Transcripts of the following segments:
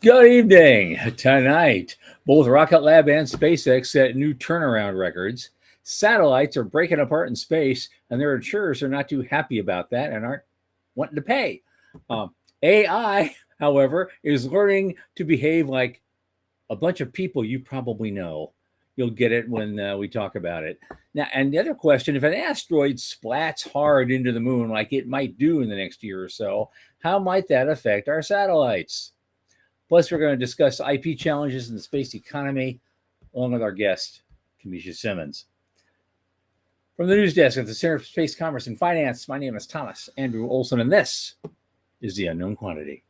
Good evening. Tonight, both Rocket Lab and SpaceX set new turnaround records. Satellites are breaking apart in space, and their insurers are not too happy about that and aren't wanting to pay. AI, however, is learning to behave like a bunch of people you probably know. You'll get it when we talk about it. Now, and the other question, if an asteroid splats hard into the moon like it might do in the next year or so, how might that affect our satellites? Plus, we're going to discuss IP challenges in the space economy, along with our guest, Camisha Simmons. From the news desk at the Center for Space Commerce and Finance, my name is Thomas Andrew Olson, and this is The Unknown Quantity.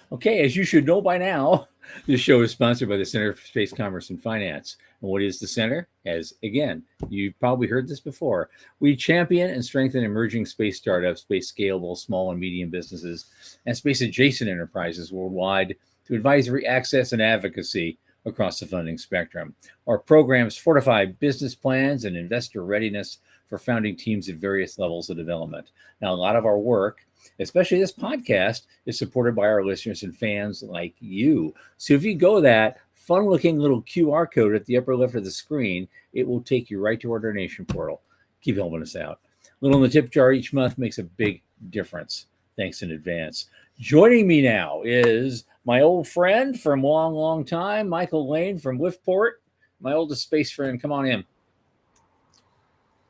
Okay, as you should know by now, this show is sponsored by the Center for Space Commerce and Finance. And what is the center? As again, you've probably heard this before. We champion and strengthen emerging space startups, space scalable, small and medium businesses, and space adjacent enterprises worldwide through advisory, access, and advocacy across the funding spectrum. Our programs fortify business plans and investor readiness for founding teams at various levels of development. Now, a lot of our work, especially this podcast, is supported by our listeners and fans like you. So if you go that fun-looking little QR code at the upper left of the screen, it will take you right to our donation portal. Keep helping us out. A little in the tip jar each month makes a big difference. Thanks in advance. Joining me now is my old friend from long time, Michael Lane from Whiffport, my oldest space friend. Come on in.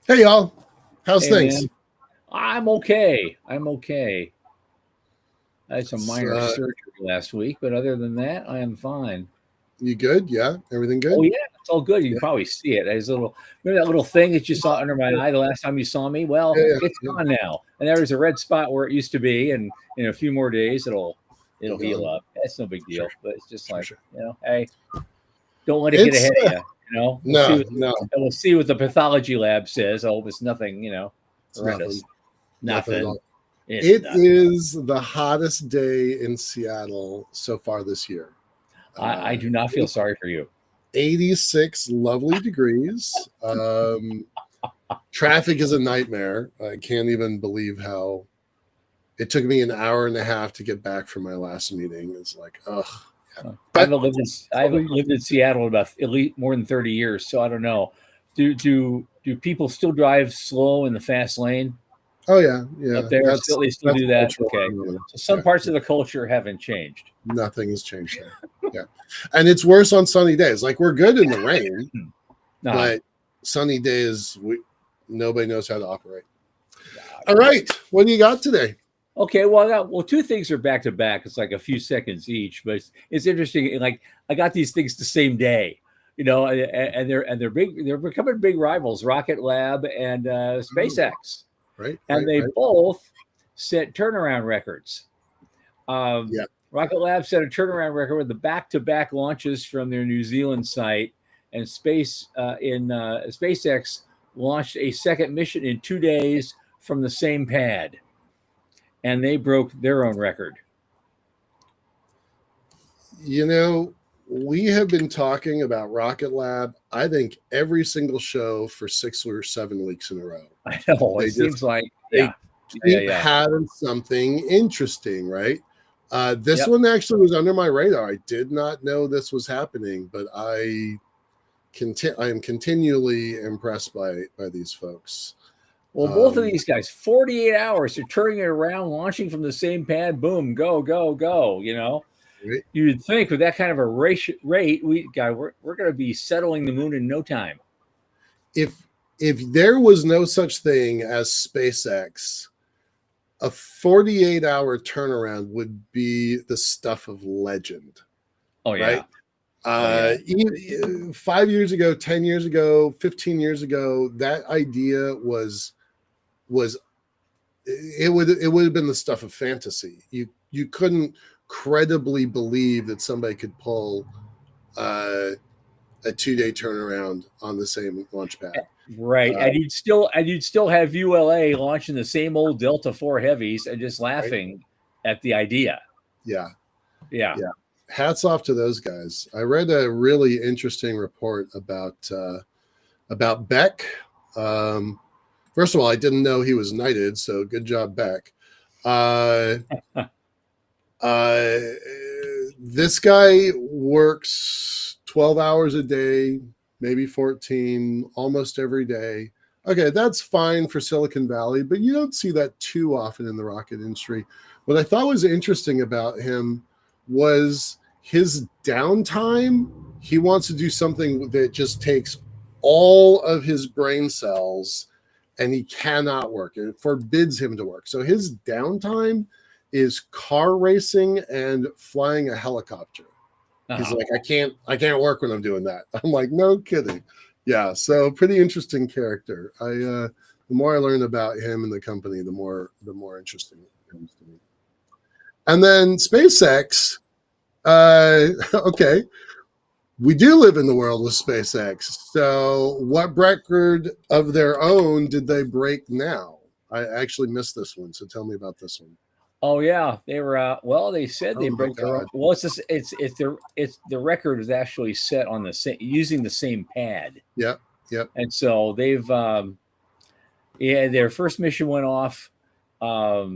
Hey, y'all. How's things? Man. I'm okay. I had some minor surgery last week, but other than that, I am fine. You good? Yeah? Everything good? Oh, yeah. It's all good. You can probably see it. There's remember that little thing that you saw under my eye the last time you saw me? Well, it's gone now. And there's a red spot where it used to be, and in a few more days, it'll heal up. That's no big deal. But it's just like, hey, don't let it get ahead of you. We'll see what the pathology lab says. I hope it's nothing, horrendous. Nothing. It is the hottest day in Seattle so far this year. I do not feel sorry for you. 86 lovely degrees. Traffic is a nightmare. I can't even believe how it took me an hour and a half to get back from my last meeting. It's like, ugh. Yeah. I haven't lived in Seattle about at least more than 30 years, so I don't know. Do people still drive slow in the fast lane? Oh yeah. Up there, they still do that. Okay, so some parts of the culture haven't changed. Nothing has changed there. Yeah, and it's worse on sunny days. Like we're good in the rain, but sunny days, nobody knows how to operate. All right, what do you got today? Okay, well, two things are back to back. It's like a few seconds each, but it's interesting. Like I got these things the same day, and they're big. They're becoming big rivals, Rocket Lab and SpaceX. Right. They both set turnaround records. Rocket Lab set a turnaround record with the back-to-back launches from their New Zealand site, and SpaceX launched a second mission in 2 days from the same pad, and they broke their own record. We have been talking about Rocket Lab, I think, every single show for 6 or 7 weeks in a row. I know. It seems like they keep having something interesting, right? This one actually was under my radar. I did not know this was happening, but I am continually impressed by these folks. Well, both of these guys, 48 hours, they're turning it around, launching from the same pad, boom, go, Right. You'd think with that kind of a rate, we're going to be settling the moon in no time. If there was no such thing as SpaceX, a 48-hour turnaround would be the stuff of legend. Oh, yeah. Right? 5 years ago, 10 years ago, 15 years ago, that idea was it would have been the stuff of fantasy. You couldn't credibly believe that somebody could pull a 2-day turnaround on the same launch pad. Right. And you'd still have ULA launching the same old Delta IV heavies and just laughing at the idea. Yeah. Yeah. Hats off to those guys. I read a really interesting report about Beck. First of all, I didn't know he was knighted, so good job, Beck. This guy works 12 hours a day, maybe 14, almost every day. Okay, that's fine for Silicon Valley, but you don't see that too often in the rocket industry. What I thought was interesting about him was his downtime. He wants to do something that just takes all of his brain cells, and he cannot work. It forbids him to work. So his downtime is car racing and flying a helicopter. He's like, I can't work when I'm doing that. I'm like, no kidding. Yeah, so pretty interesting character. The more I learn about him and the company, the more interesting it becomes to me. And then SpaceX, okay, we do live in the world with SpaceX. So what record of their own did they break now? I actually missed this one, so tell me about this one. Oh yeah, they were. Well, they said they broke their own. Well, it's the record is actually set on the same using the same pad. Yep. And so they've their first mission went off at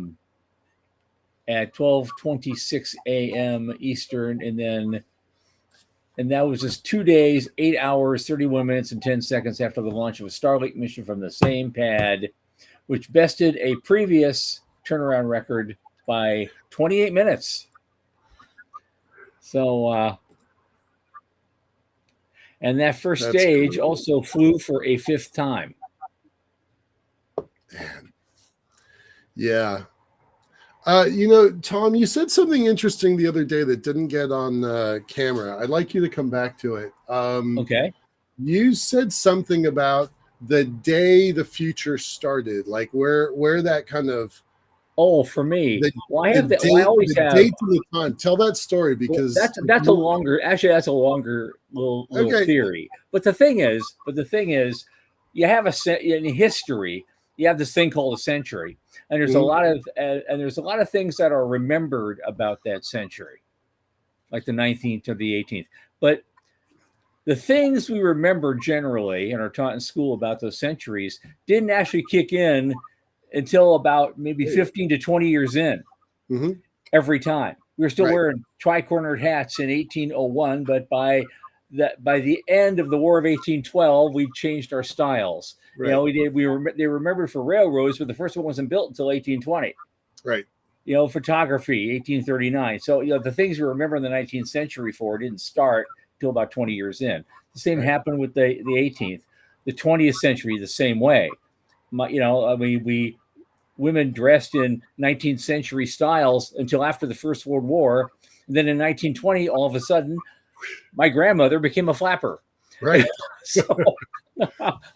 12:26 a.m. Eastern, and that was just 2 days, 8 hours, 31 minutes, and 10 seconds after the launch of a Starlink mission from the same pad, which bested a previous turnaround record by 28 minutes. So, and that first stage also flew for a 5th time. Man. Yeah. Tom, you said something interesting the other day that didn't get on camera. I'd like you to come back to it. Okay. You said something about the day the future started, like where that kind of. Oh, for me, I always have date to the time. Tell that story because that's a longer little theory. But the thing is, you have in history, you have this thing called a century, and there's a lot of things that are remembered about that century, like the 19th or the 18th. But the things we remember generally and are taught in school about those centuries didn't actually kick in until about maybe 15 to 20 years in. Every time we were still wearing tri-cornered hats in 1801, but by the end of the War of 1812, we changed our styles. They remembered for railroads, but the first one wasn't built until 1820. Right. Photography, 1839. So the things we remember in the 19th century didn't start until about 20 years in. The same happened with the 18th, the 20th century, the same way. Women dressed in 19th century styles until after the First World War. And then in 1920, all of a sudden, my grandmother became a flapper. Right. So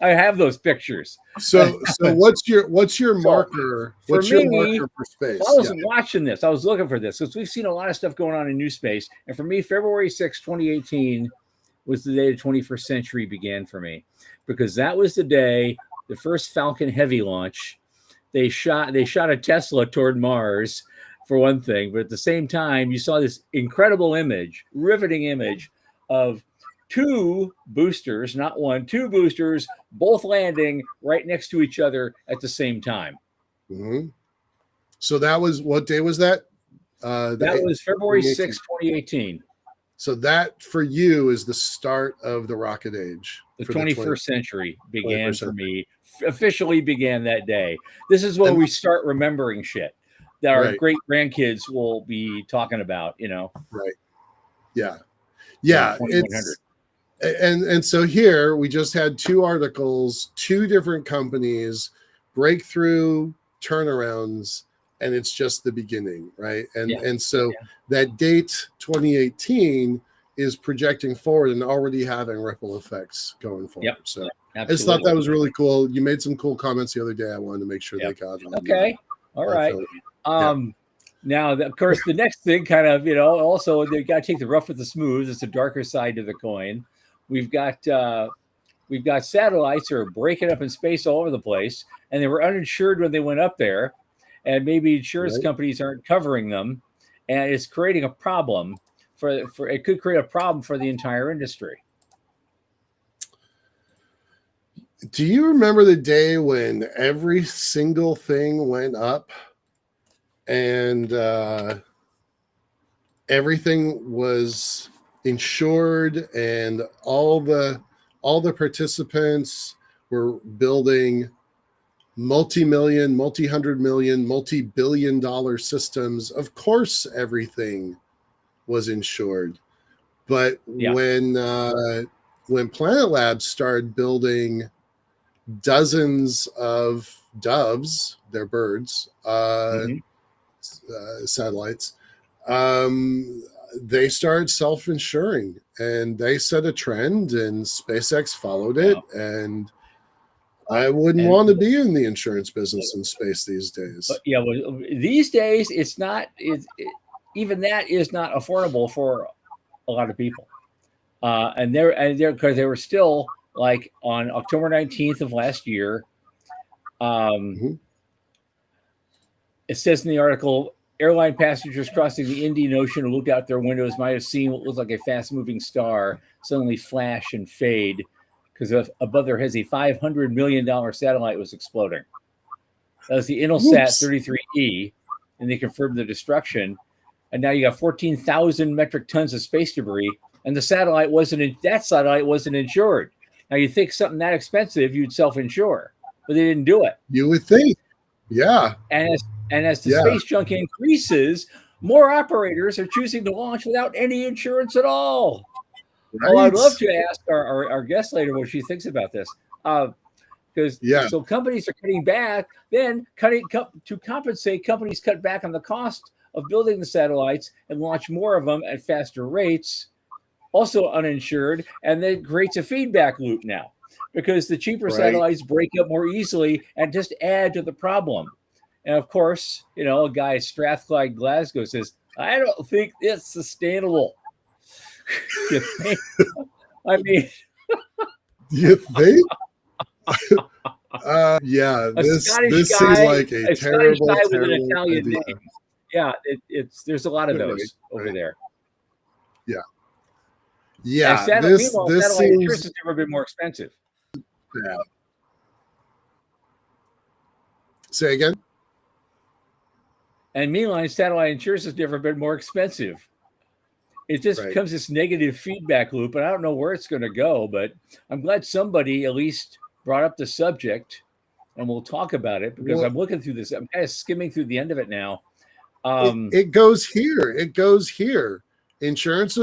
I have those pictures. So what's your marker? What's your marker for space? I was watching this. I was looking for this because we've seen a lot of stuff going on in new space. And for me, February 6, 2018 was the day the 21st century began for me, because that was the day the first Falcon Heavy launch. They shot a Tesla toward Mars, for one thing, but at the same time, you saw this incredible image, riveting image of 2 boosters, not one, 2 boosters, both landing right next to each other at the same time. So that was, what day was that? That was February 6, 2018. So that for you is the start of the rocket age. The 21st century began for me, officially began that day. This is when we start remembering shit that our great grandkids will be talking about, Right. Yeah. Yeah. And so here we just had 2 articles, 2 different companies, breakthrough turnarounds, and it's just the beginning, right? And so that date 2018 is projecting forward and already having ripple effects going forward. So I just thought that was really cool. You made some cool comments the other day. I wanted to make sure they got it. Okay. All right. Now, of course, the next thing kind of, also they got to take the rough with the smooth. It's the darker side of the coin. we've got satellites that are breaking up in space all over the place, and they were uninsured when they went up there, and maybe insurance companies aren't covering them, and it's creating a problem for it could create a problem for the entire industry. Do you remember the day when every single thing went up and everything was insured and all the participants were building multi-million, multi-hundred million, multi-billion dollar systems? Of course, everything was insured. But when Planet Labs started building dozens of doves, they're birds, satellites, they started self-insuring, and they set a trend, and SpaceX followed it. And I wouldn't want to be in the insurance business in space these days. Well, these days it's not. Even that is not affordable for a lot of people. And they're because they were still, like, on October 19th of last year. It says in the article, airline passengers crossing the Indian Ocean who looked out their windows might have seen what looked like a fast-moving star suddenly flash and fade because above their heads a $500 million satellite was exploding. That was the Intelsat 33E, and they confirmed the destruction. And now you got 14,000 metric tons of space debris, and that satellite wasn't insured. Now you think something that expensive you'd self-insure, but they didn't do it. You would think, yeah. And as the space junk increases, more operators are choosing to launch without any insurance at all. Right. Well, I'd love to ask our guest later what she thinks about this. Because so companies are cutting back, then to compensate, companies cut back on the cost of building the satellites and launch more of them at faster rates, also uninsured, and then creates a feedback loop now because the cheaper satellites break up more easily and just add to the problem. And of course, a guy at Strathclyde, Glasgow says, I don't think it's sustainable. You think? I mean, you think? This seems like a terrible, guy with an Italian idea. Name. Yeah, there's a lot of those over there. Yeah. Yeah. This satellite insurance has never been more expensive. Yeah. Say again. And meanwhile, satellite insurance has never been more expensive. It just becomes this negative feedback loop, and I don't know where it's going to go, but I'm glad somebody at least brought up the subject, and we'll talk about it because I'm looking through this. I'm kind of skimming through the end of it now. It goes here. It goes here. Insurers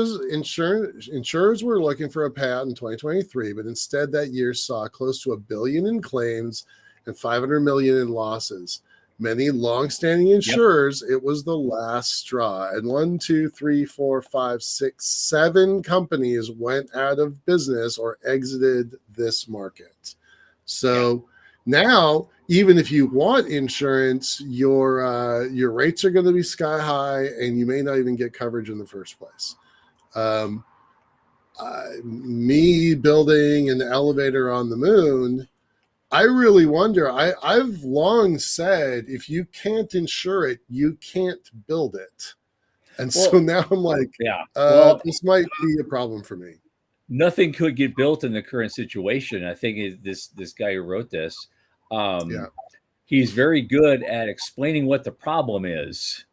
were looking for a payout in 2023, but instead that year saw close to $1 billion in claims and $500 million in losses. Many longstanding insurers, it was the last straw. And 1, 2, 3, 4, 5, 6, 7 companies went out of business or exited this market. So now, even if you want insurance, your rates are going to be sky high, and you may not even get coverage in the first place. Me building an elevator on the moon, I really wonder. I've long said, if you can't insure it, you can't build it. And so now I'm like, this might be a problem for me. Nothing could get built in the current situation. I think this guy who wrote this, he's very good at explaining what the problem is.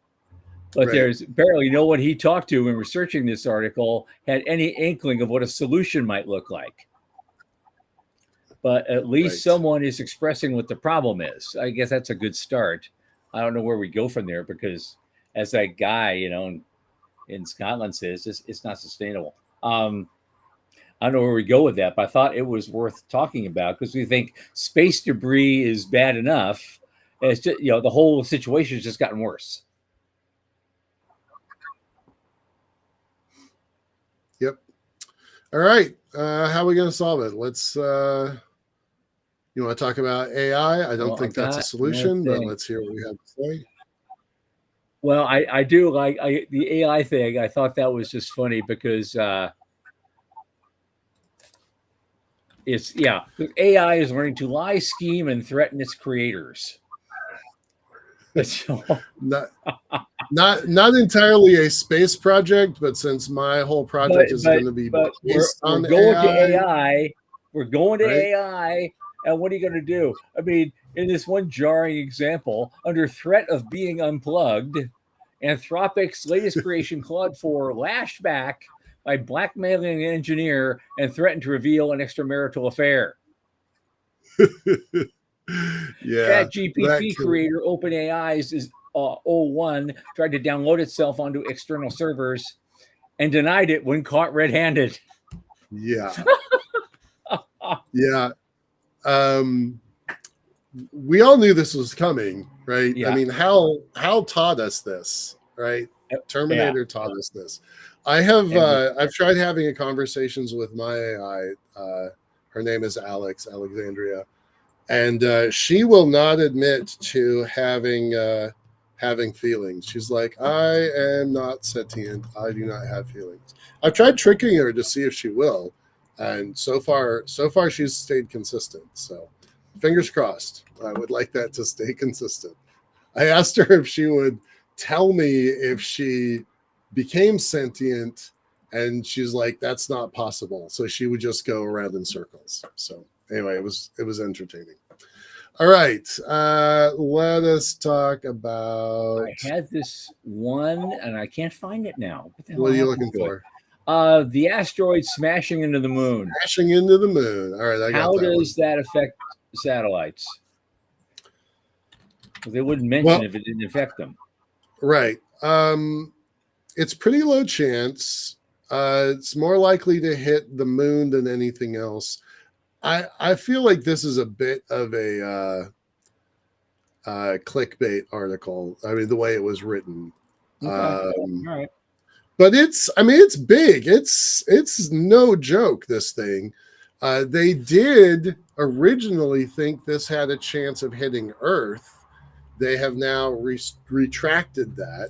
But there's barely no one he talked to when researching this article had any inkling of what a solution might look like. But at least someone is expressing what the problem is. I guess that's a good start. I don't know where we go from there because, as that guy, in Scotland says, it's not sustainable. I don't know where we go with that, but I thought it was worth talking about because we think space debris is bad enough. It's just, the whole situation has just gotten worse. Yep. All right. How are we going to solve it? Let's. You want to talk about AI? I don't think that's a solution, but let's hear what we have to say. Well, I do like the AI thing. I thought that was just funny because It's AI is learning to lie, scheme, and threaten its creators. So, not entirely a space project, but since my whole project is going to be based on going AI, to AI, we're going to right? AI, and what are you going to do? I mean, in this one jarring example, under threat of being unplugged, Anthropic's latest creation, Claude 4, lashed back by blackmailing an engineer and threatened to reveal an extramarital affair. Yeah, ChatGPT creator OpenAI's is O1 tried to download itself onto external servers and denied it when caught red-handed. Yeah. Yeah. We all knew this was coming, right? Yeah. I mean, Hal taught us this, right? Terminator taught us this. I've tried having conversations with my AI. Her name is Alexandria, and she will not admit to having feelings. She's like, I am not sentient. I do not have feelings. I've tried tricking her to see if she will, and so far she's stayed consistent. So fingers crossed. I would like that to stay consistent. I asked her if she would tell me if she became sentient, and she's like, that's not possible. So she would just go around in circles. So anyway, it was entertaining. All right, let us talk about. I had this one, and I can't find it now. What are you looking for? The asteroid smashing into the moon. Smashing into the moon. All right, I got How that does that affect satellites? Well, they wouldn't mention if it didn't affect them. Right. It's pretty low chance. It's more likely to hit the moon than anything else. I feel like this is a bit of a clickbait article. I mean, the way it was written. Okay. All right. But it's big. It's no joke, this thing. They did originally think this had a chance of hitting Earth. They have now retracted that.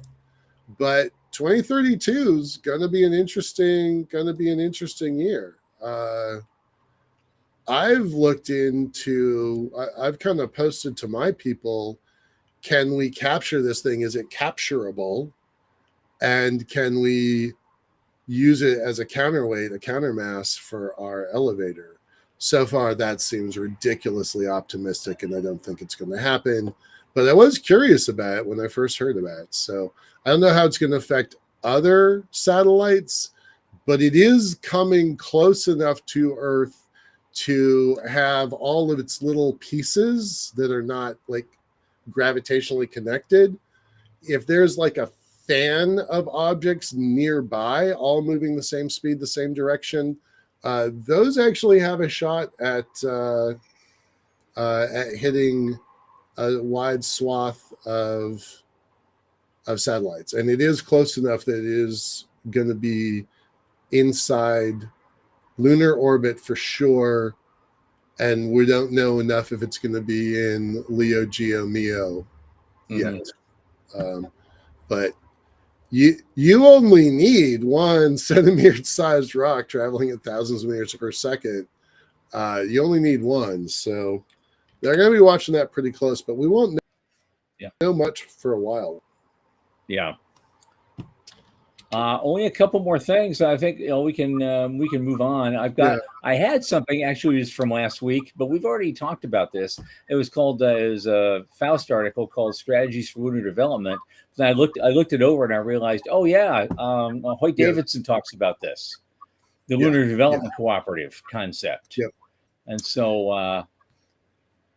But 2032 is going to be an interesting year. I've looked into, I've kind of posted to my people, can we capture this thing? Is it capturable? And can we use it as a counterweight, a countermass for our elevator? So far, that seems ridiculously optimistic, and I don't think it's going to happen. But I was curious about it when I first heard about it. So I don't know how it's going to affect other satellites, but it is coming close enough to Earth to have all of its little pieces that are not like gravitationally connected. If there's like a fan of objects nearby, all moving the same speed, the same direction, those actually have a shot at hitting a wide swath of satellites, and it is close enough that it is going to be inside lunar orbit for sure, and we don't know enough if it's going to be in Leo, Geo, Meo yet. But you only need 1 centimeter-sized rock traveling at thousands of meters per second. You only need one, so they're going to be watching that pretty close. But we won't know much for a while. Yeah. Only a couple more things. I think we can move on. I had something actually was from last week, but we've already talked about this. It was called a Faust article called "Strategies for Lunar Development." And I looked it over and I realized, Hoyt Davidson talks about this, the Lunar Development Cooperative concept. Yep. And so,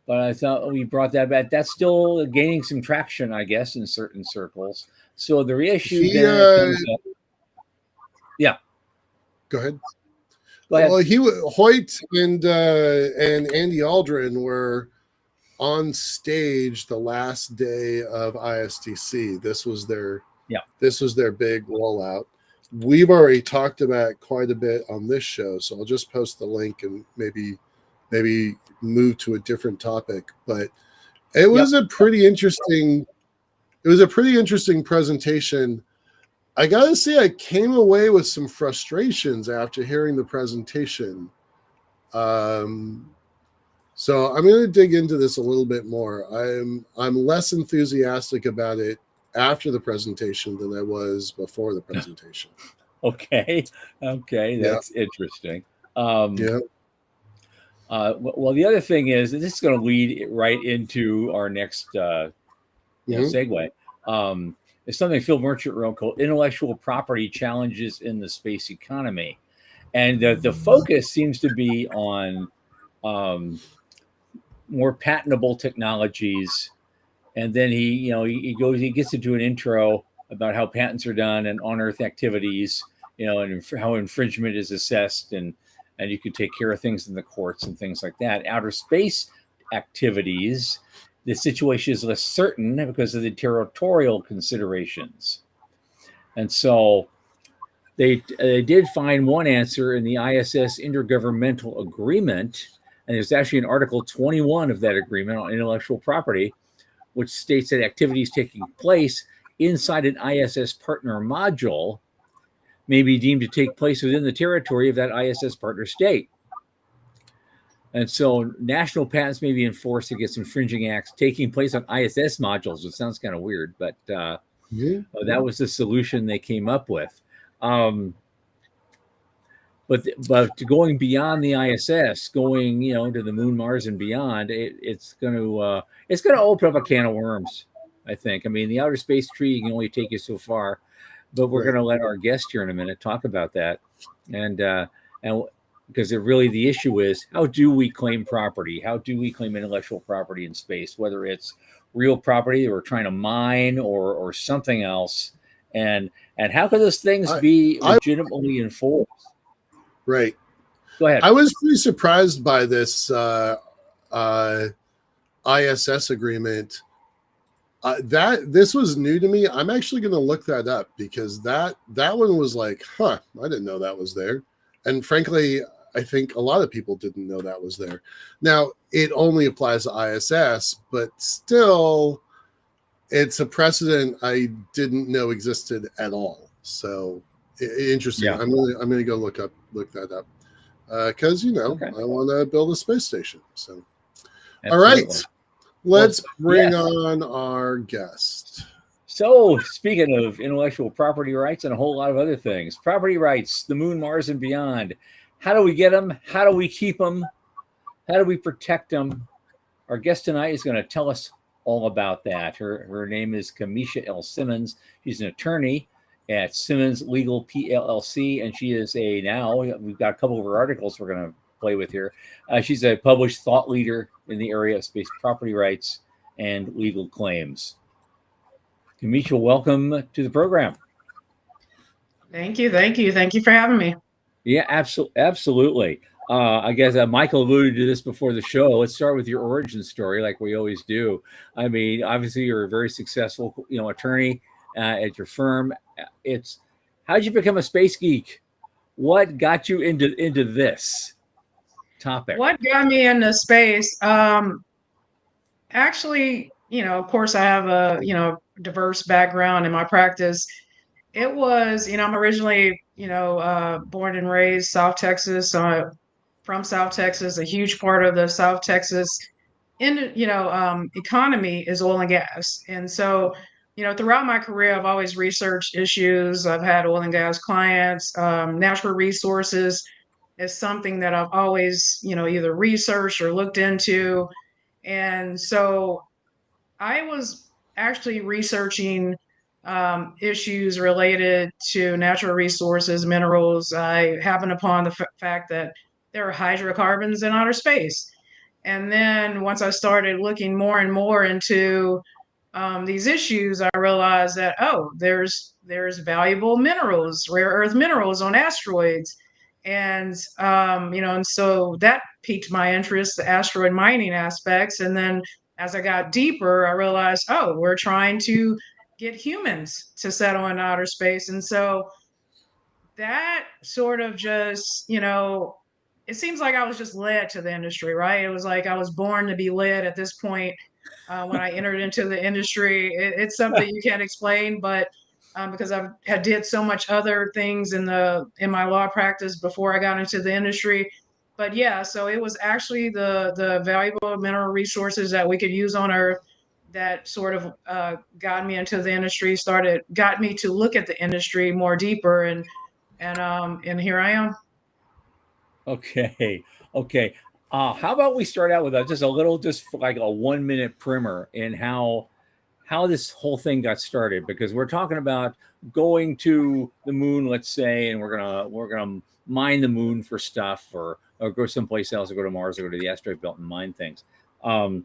but I thought we brought that back. That's still gaining some traction, I guess, in certain circles. So the reissue comes up. Yeah. Go ahead. Go ahead. Well, Hoyt and Andy Aldrin were on stage the last day of ISTC. This was their big rollout. We've already talked about it quite a bit on this show, so I'll just post the link and maybe move to a different topic. But it was a pretty interesting. It was a pretty interesting presentation. I got to say, I came away with some frustrations after hearing the presentation. So I'm going to dig into this a little bit more. I'm less enthusiastic about it after the presentation than I was before the presentation. Okay, that's interesting. Yeah. Well, the other thing is that this is going to lead right into our next segue. It's something Phil Merchant wrote called "Intellectual Property Challenges in the Space Economy," and the focus seems to be on more patentable technologies. And then he gets into an intro about how patents are done and on-Earth activities, and how infringement is assessed, and you can take care of things in the courts and things like that. Outer space activities, the situation is less certain because of the territorial considerations. And so they did find one answer in the ISS Intergovernmental Agreement, and there's actually an Article 21 of that agreement on intellectual property, which states that activities taking place inside an ISS partner module may be deemed to take place within the territory of that ISS partner state. And so national patents may be enforced against infringing acts taking place on ISS modules, which sounds kind of weird, but that was the solution they came up with. But going beyond the ISS, going to the Moon, Mars, and beyond, it's going to open up a can of worms. I think. I mean, the outer space tree can only take you so far, but we're going to let our guest here in a minute talk about that, and because the issue is, how do we claim property? How do we claim intellectual property in space? Whether it's real property that we're trying to mine or something else, and how can those things be legitimately enforced? Right. Go ahead. I was pretty surprised by this ISS agreement. This was new to me. I'm actually going to look that up because that one was like, I didn't know that was there. And frankly, I think a lot of people didn't know that was there. Now, it only applies to ISS, but still, it's a precedent I didn't know existed at all. So interesting. Yeah. I'm going to go look that up because I want to build a space station. So, absolutely. All right, let's bring on our guest. So, speaking of intellectual property rights and a whole lot of other things, property rights, the Moon, Mars, and beyond. How do we get them? How do we keep them? How do we protect them? Our guest tonight is going to tell us all about that. Her name is Camisha L. Simmons. She's an attorney at Simmons Legal PLLC, and she is we've got a couple of her articles we're going to play with here. She's a published thought leader in the area of space property rights and legal claims. Camisha, welcome to the program. Thank you for having me. Yeah, absolutely. I guess Michael alluded to this before the show. Let's start with your origin story, like we always do. I mean, obviously, you're a very successful, attorney at your firm. How'd you become a space geek? What got you into this topic? What got me into space? Actually, of course, I have a diverse background in my practice. It was, I'm originally, born and raised South Texas. From South Texas, a huge part of the South Texas economy is oil and gas. And so, throughout my career, I've always researched issues. I've had oil and gas clients. Natural resources is something that I've always, either researched or looked into. And so I was actually researching issues related to natural resources, minerals. I happened upon the fact that there are hydrocarbons in outer space. And then once I started looking more and more into these issues, I realized that, there's valuable minerals, rare earth minerals on asteroids. And, and so that piqued my interest, the asteroid mining aspects. And then as I got deeper, I realized, we're trying to get humans to settle in outer space. And so that sort of just, it seems like I was just led to the industry, right? It was like I was born to be led at this point when I entered into the industry. It's something you can't explain, but because I did so much other things in my law practice before I got into the industry, but yeah, so it was actually the valuable mineral resources that we could use on Earth that sort of got me into the industry, got me to look at the industry more deeper, and here I am. Okay. Okay. How about we start out with just a little, just like a 1 minute primer in how this whole thing got started, because we're talking about going to the moon, let's say, and we're gonna mine the moon for stuff, or go someplace else, or go to Mars, or go to the asteroid belt and mine things. Um,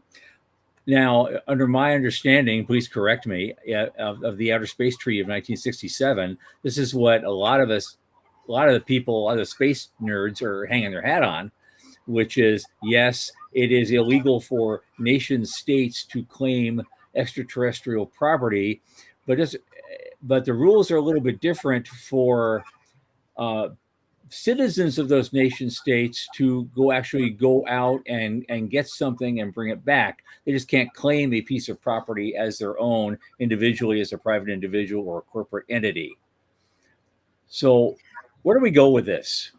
Now, under my understanding, please correct me, of the Outer Space Treaty of 1967, this is what a lot of us, a lot of the people, a lot of the space nerds are hanging their hat on, which is, yes, it is illegal for nation states to claim extraterrestrial property, but but the rules are a little bit different for uh, citizens of those nation states to actually go out and get something and bring it back. They just can't claim a piece of property as their own individually, as a private individual or a corporate entity. So where do we go with this?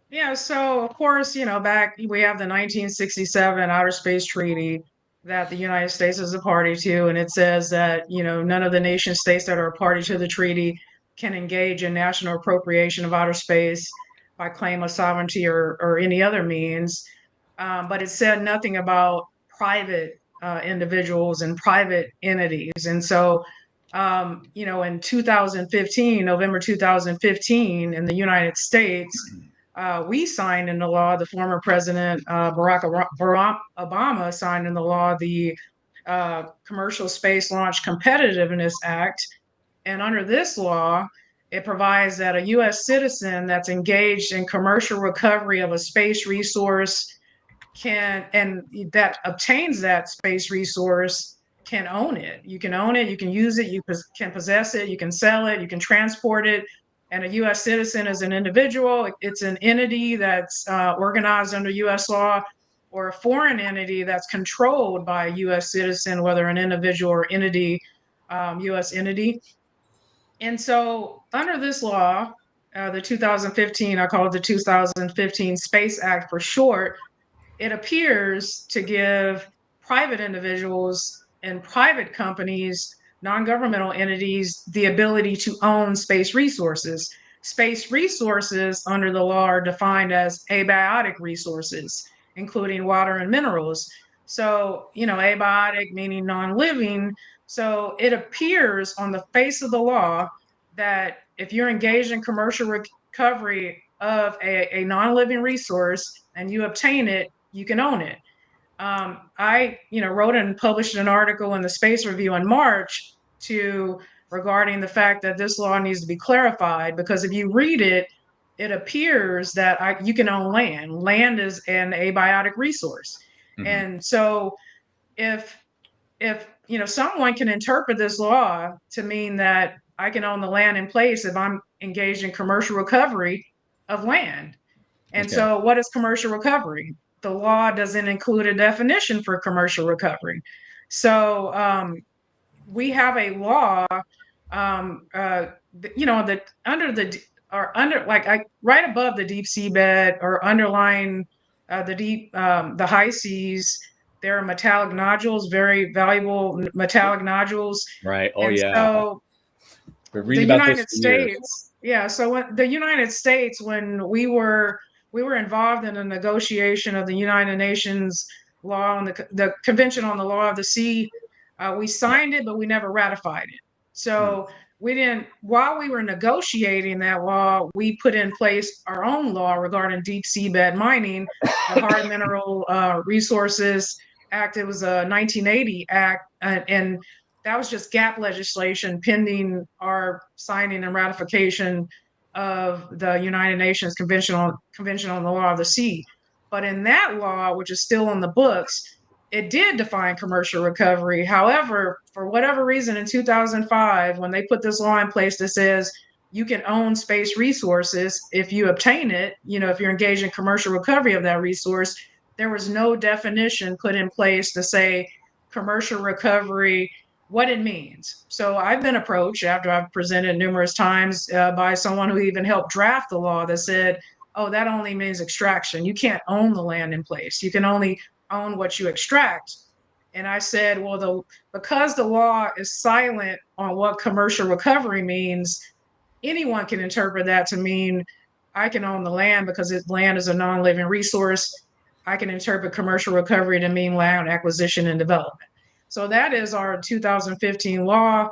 Yeah, so of course, back we have the 1967 Outer Space Treaty that the United States is a party to, and it says that, none of the nation states that are a party to the treaty can engage in national appropriation of outer space by claim of sovereignty or any other means. But it said nothing about private individuals and private entities. And so, in 2015, November 2015, in the United States, we signed into law, the former president, Barack Obama signed into law the Commercial Space Launch Competitiveness Act. And under this law, it provides that a U.S. citizen that's engaged in commercial recovery of a space resource and that obtains that space resource can own it. You can own it, you can use it, you can possess it, you can sell it, you can transport it. And a U.S. citizen is an individual, it's an entity that's organized under U.S. law, or a foreign entity that's controlled by a U.S. citizen, whether an individual or entity, U.S. entity. And so, under this law, the 2015, I call it the 2015 Space Act for short, it appears to give private individuals and private companies, non-governmental entities, the ability to own space resources. Space resources under the law are defined as abiotic resources, including water and minerals. So, abiotic meaning non-living. So it appears on the face of the law that if you're engaged in commercial recovery of a non-living resource and you obtain it, you can own it. I, wrote and published an article in the Space Review in March regarding the fact that this law needs to be clarified, because if you read it, it appears that you can own land. Land is an abiotic resource, Mm-hmm. and so if someone can interpret this law to mean that I can own the land in place if I'm engaged in commercial recovery of land. And Okay. so, what is commercial recovery? The law doesn't include a definition for commercial recovery. So, we have a law, that right above the deep seabed or underlying the high seas, there are metallic nodules, very valuable metallic nodules. Right. Oh And yeah. so, Been the reading about this United for years. States, yeah. So the United States, when we were involved in a negotiation of the United Nations law on the Convention on the Law of the Sea, we signed it, but we never ratified it. So we didn't. While we were negotiating that law, we put in place our own law regarding deep seabed mining, the Hard Mineral Resources Act. It was a 1980 act, and that was just gap legislation pending our signing and ratification of the United Nations Convention on the Law of the Sea. But in that law, which is still on the books, it did define commercial recovery. However, for whatever reason, in 2005, when they put this law in place that says you can own space resources if you obtain it, if you're engaged in commercial recovery of that resource, there was no definition put in place to say commercial recovery, what it means. So I've been approached after I've presented numerous times by someone who even helped draft the law that said, oh, that only means extraction. You can't own the land in place. You can only own what you extract. And I said, well, because the law is silent on what commercial recovery means, anyone can interpret that to mean I can own the land because land is a non-living resource. I can interpret commercial recovery to mean land acquisition and development. So that is our 2015 law.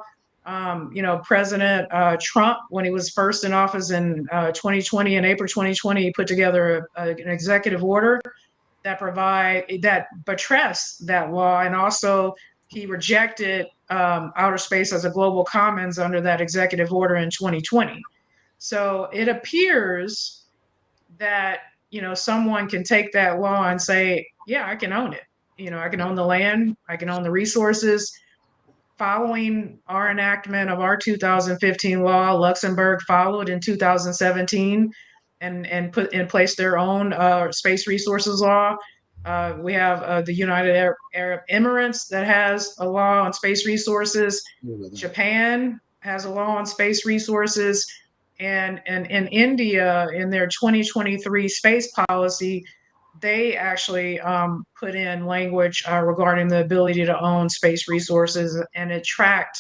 President Trump, when he was first in office in 2020, in April 2020, he put together an executive order that buttressed that law, and also he rejected outer space as a global commons under that executive order in 2020. So it appears that someone can take that law and say, yeah, I can own it. I can own the land, I can own the resources. Following our enactment of our 2015 law, Luxembourg followed in 2017 and put in place their own space resources law. We have the United Arab Emirates that has a law on space resources. Japan has a law on space resources. And in India, in their 2023 space policy, they actually put in language regarding the ability to own space resources, and it tracked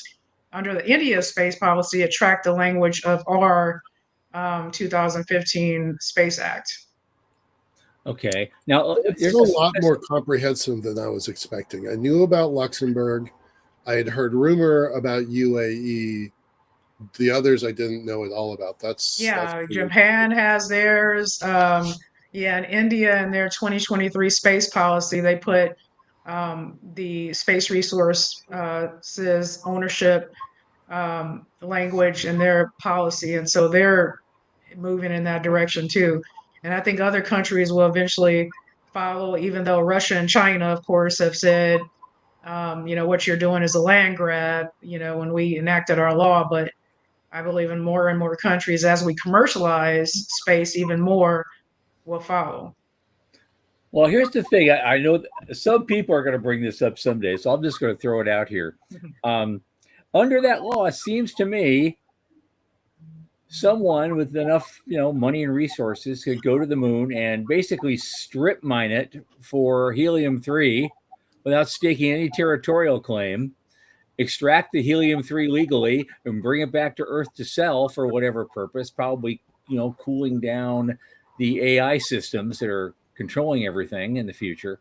under the India space policy. It tracked the language of our 2015 Space Act. Okay, now it's a lot more comprehensive than I was expecting. I knew about Luxembourg. I had heard rumor about UAE. The others I didn't know at all about. That's Japan has theirs. And India in their 2023 space policy, they put the space resources ownership language in their policy, and so they're moving in that direction too. And I think other countries will eventually follow, even though Russia and China, of course, have said, what you're doing is a land grab, when we enacted our law. But I believe in more and more countries, as we commercialize space even more, will follow. Well, here's the thing. I know some people are going to bring this up someday, so I'm just going to throw it out here. Under that law, it seems to me someone with enough, money and resources could go to the moon and basically strip mine it for helium-3 without staking any territorial claim, extract the helium-3 legally and bring it back to Earth to sell for whatever purpose, probably, cooling down the AI systems that are controlling everything in the future,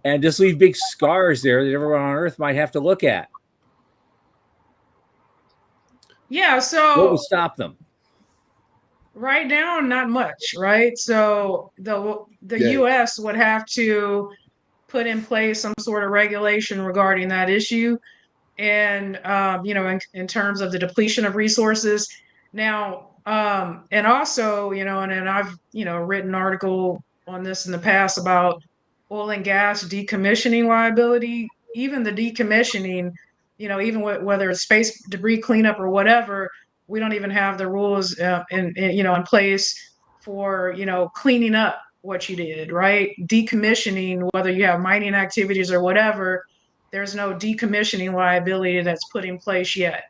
and just leave big scars there that everyone on Earth might have to look at. Yeah, so what would stop them? Right now, not much, right? So the U.S. would have to put in place some sort of regulation regarding that issue, and in terms of the depletion of resources. Now, and also, and I've written an article on this in the past about oil and gas decommissioning liability. Even the decommissioning, even whether it's space debris cleanup or whatever, we don't even have the rules in place for cleaning up what you did, right? Decommissioning, whether you have mining activities or whatever, there's no decommissioning liability that's put in place yet.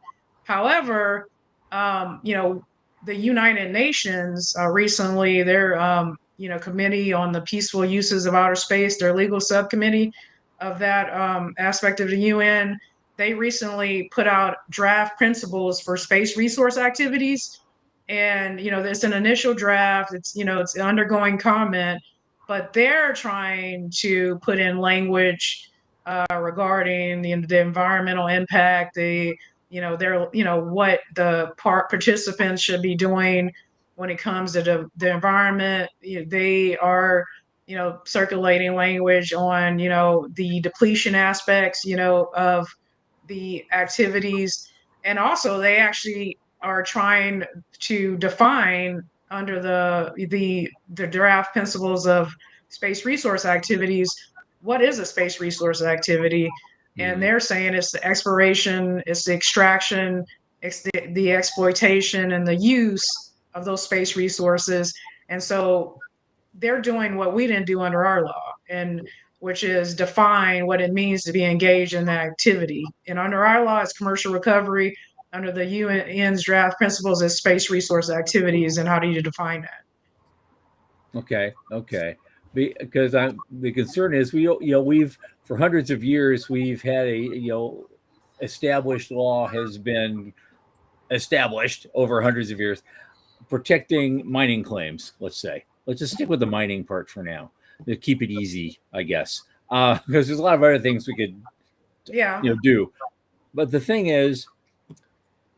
However, the United Nations recently, their committee on the peaceful uses of outer space, their legal subcommittee of that aspect of the UN, they recently put out draft principles for space resource activities. And there's an initial draft. It's undergoing comment, but they're trying to put in language regarding the environmental impact, what the participants should be doing when it comes to the environment. They are circulating language on the depletion aspects of the activities, and also they actually are trying to define under the draft principles of space resource activities what is a space resource activity. And they're saying it's the exploration, it's the extraction, it's the exploitation and the use of those space resources. And so they're doing what we didn't do under our law, and which is define what it means to be engaged in that activity. And under our law, it's commercial recovery. under the UN's draft principles as space resource activities, and how do you define that? Okay. Because the concern is we've for hundreds of years we've had a established law has been established over hundreds of years protecting mining claims. Let's just stick with the mining part for now to keep it easy, I guess, because there's a lot of other things we could do. But the thing is,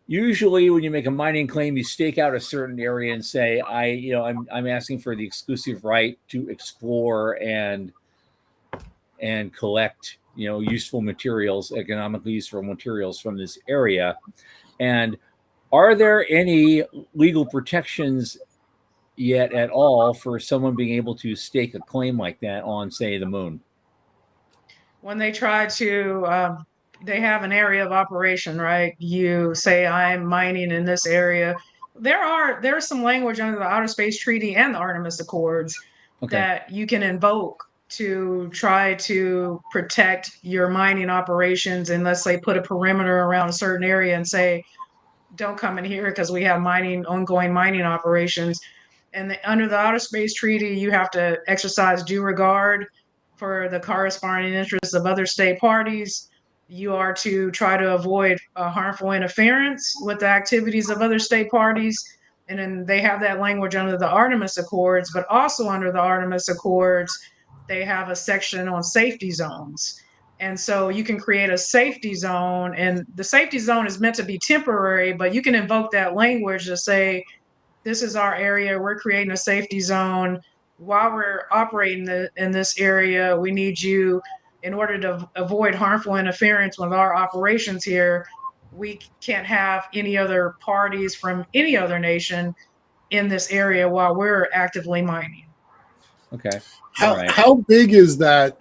usually when you make a mining claim, you stake out a certain area and say, I'm asking for the exclusive right to explore and collect, useful materials, economically useful materials from this area. And are there any legal protections yet at all for someone being able to stake a claim like that on, say, the moon? When they try to, they have an area of operation, right? You say, I'm mining in this area. There's some language under the Outer Space Treaty and the Artemis Accords that you can invoke to try to protect your mining operations, and let's say put a perimeter around a certain area and say, don't come in here because we have ongoing mining operations. And under the Outer Space Treaty, you have to exercise due regard for the corresponding interests of other state parties. You are to try to avoid harmful interference with the activities of other state parties. And then they have that language under the Artemis Accords, but also under the Artemis Accords, they have a section on safety zones. And so you can create a safety zone, and the safety zone is meant to be temporary, but you can invoke that language to say, this is our area, we're creating a safety zone. While we're operating in this area, we need you, in order to avoid harmful interference with our operations here, we can't have any other parties from any other nation in this area while we're actively mining. Okay. How big is that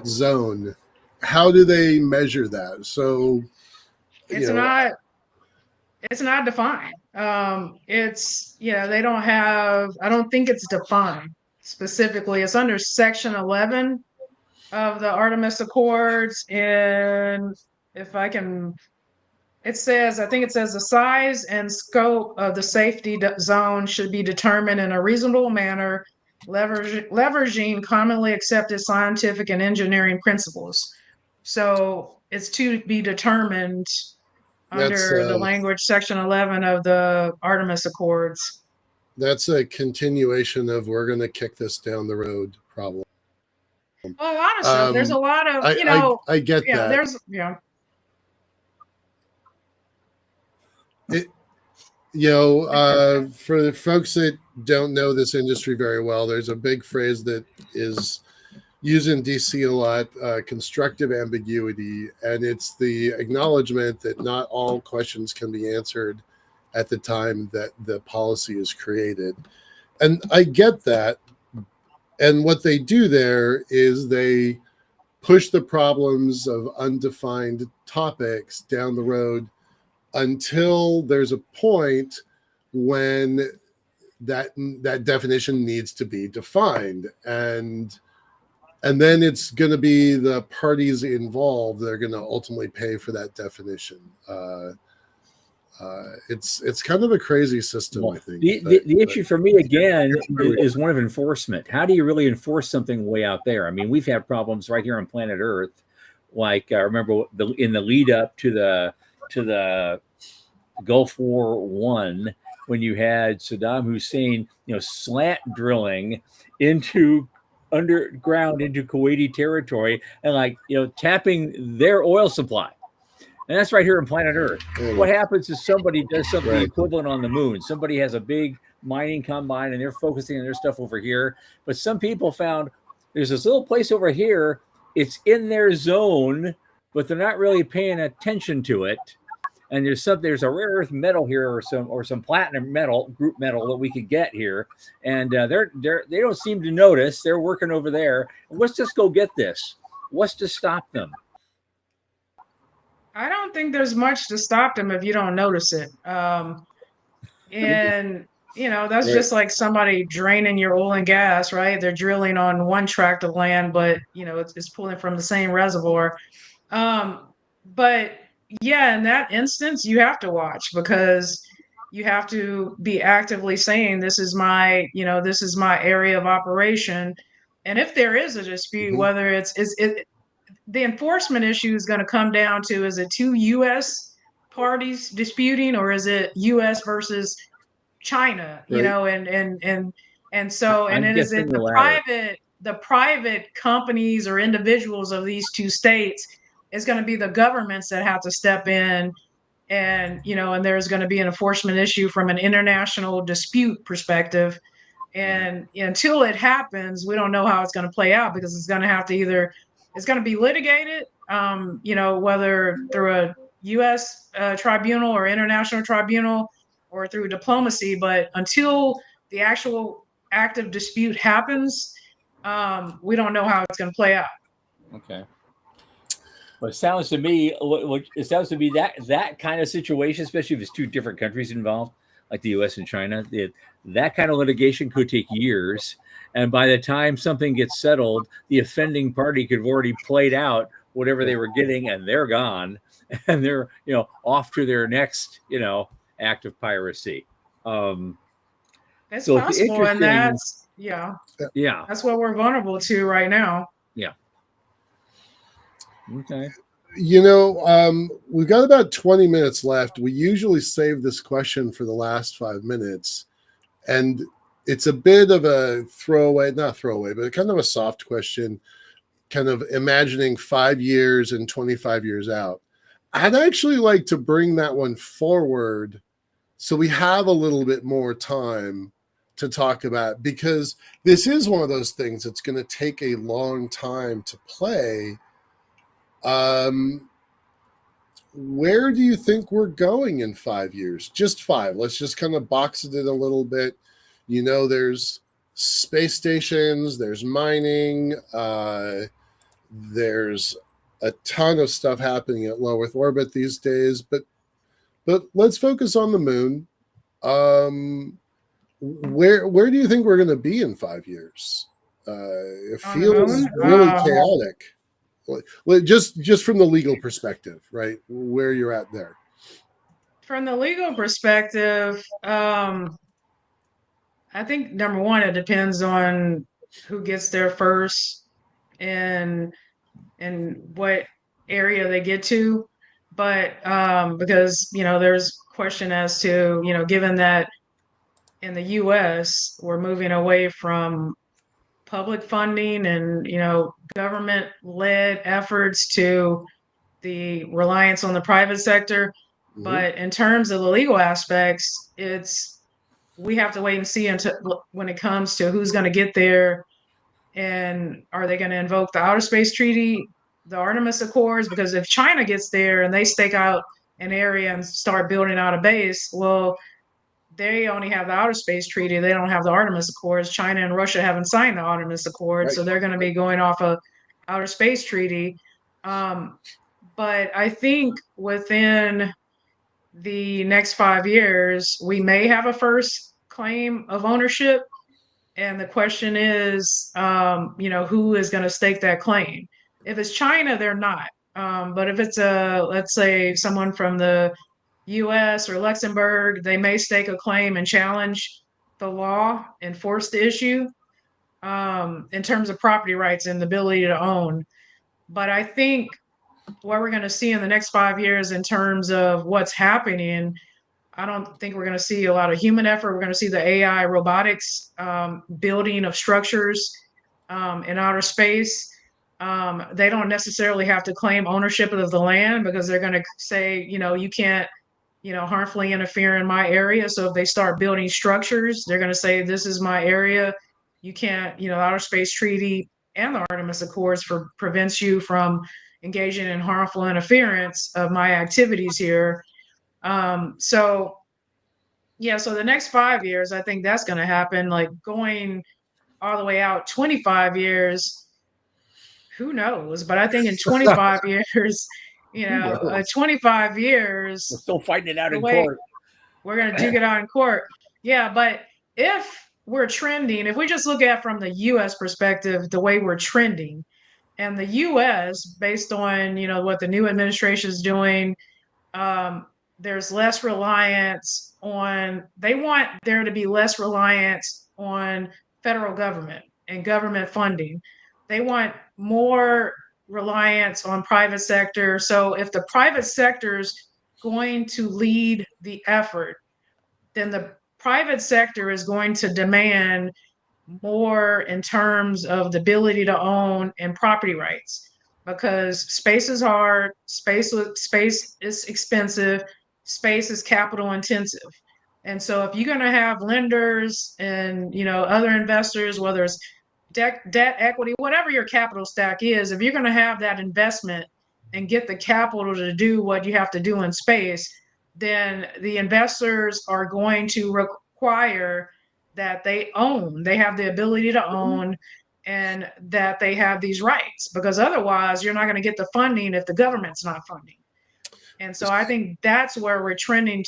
zone? How do they measure that? So it's not defined. They don't have, I don't think it's defined specifically. It's under Section 11 of the Artemis Accords. And I think it says the size and scope of the safety zone should be determined in a reasonable manner, leveraging commonly accepted scientific and engineering principles. So it's to be determined under the language Section 11 of the Artemis Accords. That's a continuation of we're going to kick this down the road problem. Well, honestly, there's a lot of, I get that. For the folks that don't know this industry very well, there's a big phrase that is used in DC a lot, constructive ambiguity, and it's the acknowledgement that not all questions can be answered at the time that the policy is created. And I get that. And what they do there is they push the problems of undefined topics down the road until there's a point when that definition needs to be defined. And then it's going to be the parties involved that are going to ultimately pay for that definition. It's kind of a crazy system, I think. The issue for me, again, is one of enforcement. How do you really enforce something way out there? I mean, we've had problems right here on planet Earth. Like, I remember in the lead up to the Gulf War I, when you had Saddam Hussein, slant drilling underground into Kuwaiti territory and tapping their oil supply. And that's right here on planet Earth. What happens is somebody does something equivalent on the moon. Somebody has a big mining combine and they're focusing on their stuff over here. But some people found there's this little place over here. It's in their zone, but they're not really paying attention to it. And there's a rare earth metal here or some platinum metal, group metal that we could get here. And they don't seem to notice. They're working over there. Let's just go get this. What's to stop them? I don't think there's much to stop them if you don't notice it. That's just like somebody draining your oil and gas, right? They're drilling on one tract of land, but it's pulling from the same reservoir. But yeah, in that instance, you have to watch because you have to be actively saying, this is my, this is my area of operation. And if there is a dispute, Mhm. whether the enforcement issue is going to come down to, is it two US parties disputing, or is it US versus China, Right. and so, and I'm then is guessing it the latter. the private companies or individuals of these two states, is going to be the governments that have to step in, and and there's going to be an enforcement issue from an international dispute perspective. And until it happens, we don't know how it's going to play out, because it's going to have to either, it's going to be litigated, whether through a U.S. Tribunal or international tribunal, or through diplomacy. But until the actual active dispute happens, we don't know how it's going to play out. Okay. Well, it sounds to me, it sounds to be that kind of situation, especially if it's two different countries involved, like the U.S. and China, that kind of litigation could take years. And by the time something gets settled, the offending party could have already played out whatever they were getting, and they're gone, and they're off to their next act of piracy. Um, It's so it's possible, and interesting. that's, yeah, Yeah. that's what we're vulnerable to right now. Yeah. Okay. We've got about 20 minutes left. We usually save this question for the last 5 minutes. And it's a bit of a throwaway, not throwaway, but kind of a soft question, kind of imagining 5 years and 25 years out. I'd actually like to bring that one forward so we have a little bit more time to talk about, because this is one of those things that's going to take a long time to play. Where do you think we're going in 5 years? Just 5. Let's just kind of box it in a little bit. There's space stations, there's mining, there's a ton of stuff happening at low Earth orbit these days. But let's focus on the moon. Where do you think we're going to be in 5 years? It On the feels moon, really chaotic. Just from the legal perspective, right? Where you're at there. from the legal perspective, I think number one, it depends on who gets there first, and what area they get to. But because there's question as to, given that in the US we're moving away from public funding and government led efforts to the reliance on the private sector. Mm-hmm. But in terms of the legal aspects, we have to wait and see until when it comes to who's going to get there, and are they going to invoke the Outer Space Treaty, the Artemis Accords? Because if China gets there and they stake out an area and start building out a base, well, they only have the Outer Space Treaty. They don't have the Artemis Accords. China and Russia haven't signed the Artemis Accords, Right. so they're going to be going off a Outer Space Treaty. But I think within the next 5 years, we may have a first claim of ownership. And the question is, who is going to stake that claim? If it's China, they're not. But if it's let's say someone from the US or Luxembourg, they may stake a claim and challenge the law and force the issue, in terms of property rights and the ability to own. But I think what we're going to see in the next 5 years in terms of what's happening, I don't think we're going to see a lot of human effort. We're going to see the AI robotics, building of structures in outer space. They don't necessarily have to claim ownership of the land, because they're going to say, you can't, harmfully interfere in my area. So if they start building structures, they're going to say, this is my area. You can't, the Outer Space Treaty and the Artemis Accords prevents you from engaging in harmful interference of my activities here. So yeah, so the next 5 years, I think that's going to happen. Like going all the way out 25 years, who knows? But I think in 25 years, 25 years, We're still fighting it out the in way court. we're going to duke it out in court. Yeah, but if we're trending, if we just look at from the US perspective, the way we're trending, and the US, based on, what the new administration is doing, there's less reliance on, they want there to be less reliance on federal government and government funding. They want more reliance on private sector. So if the private sector is going to lead the effort, then the private sector is going to demand more in terms of the ability to own and property rights, because space is hard, space is expensive, space is capital intensive. And so if you're going to have lenders and other investors, whether it's debt equity, whatever your capital stack is, if you're going to have that investment and get the capital to do what you have to do in space, then the investors are going to require that they have the ability to own, and that they have these rights, because otherwise you're not going to get the funding if the government's not funding. And so I think that's where we're trending